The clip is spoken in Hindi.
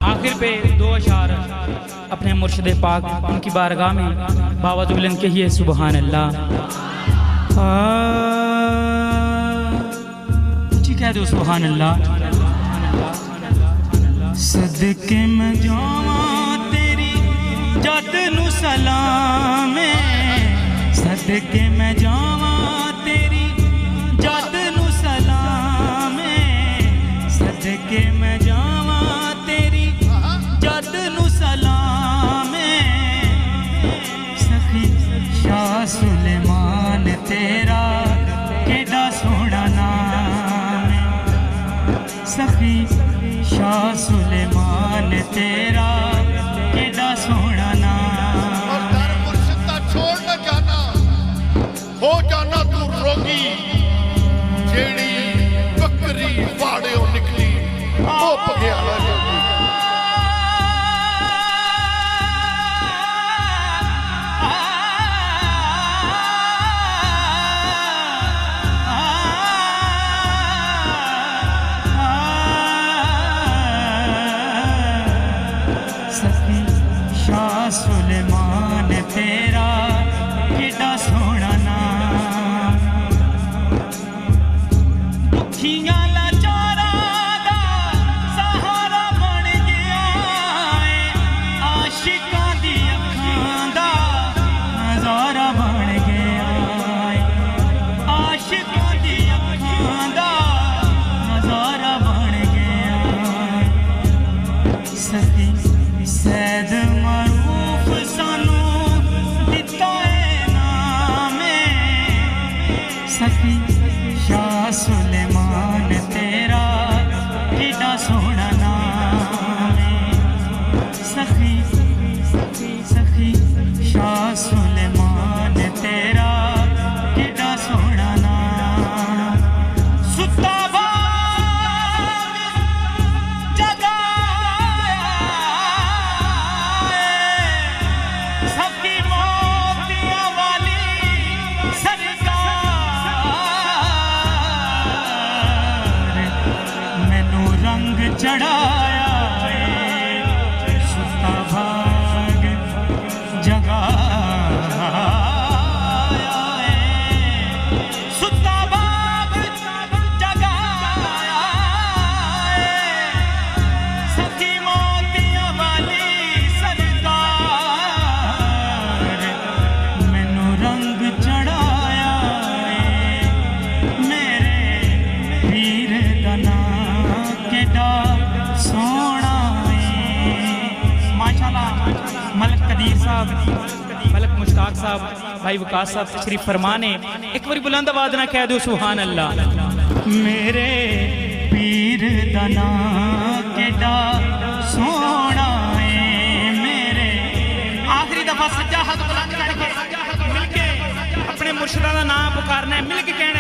आखिर पे दो अशार अपने मुर्शिद पाक उनकी बारगाह में बावजूद इनके ही सुबहान अल्लाह जी कह दो सुबहान अल्लाह। सदके में जावां तेरी जद नु सलाम, सदके में जावां तेरी जद नु सलाम, सदके में जावां तेरी जद नु सलाम। सखी शाह सुलेमान तेरा केड़ा सोहना नाम, सखी शाह सुलेमान तेरा केड़ा सोहना नाम। और दर मुर्शिद दा छोड़ न जाना, हो जाना तू रोगी, जेड़ी बकरी फाड़ियों निकली ओ पघियाला जोगी। सखी शाह सुलेमान तेरा केड़ा सोहना नाम। दुखियां लाचारां दा सहारा बन गया है, आशिकां दी अखां दा नज़ारा बन गया है, आशिकां दी अखां दा नज़ारा बन गया है। सखी सैद मरूफ सानू दिता है नाम, सखी शाह सुलेमान तेरा केड़ा सोहना नाम। सखी सखी शाह सुलेमान तेरा केड़ा सोहना नाम। सुता चढ़ाया सुता भाग जगाया, सुता भाग जगाया, सखी मोतियां वाली सरकार मैनू रंग चढ़ाया, मेरे पीर दा नाम केड़ा सोना माशाल्लाह। मलक कदीर साहब, मलक मुश्ताक साहब, भाई वकास साहब तशरीफ फरमाने। एक बार बुलंद आवाज ना कह दो सुभान अल्लाह। मेरे पीर दा नाम केड़ा सोना मेरे। आखिरी दफा सज्जा हाथ बुलंद करके मिलके अपने मुर्शिदा दा नाम पुकारना है, मिलके कहना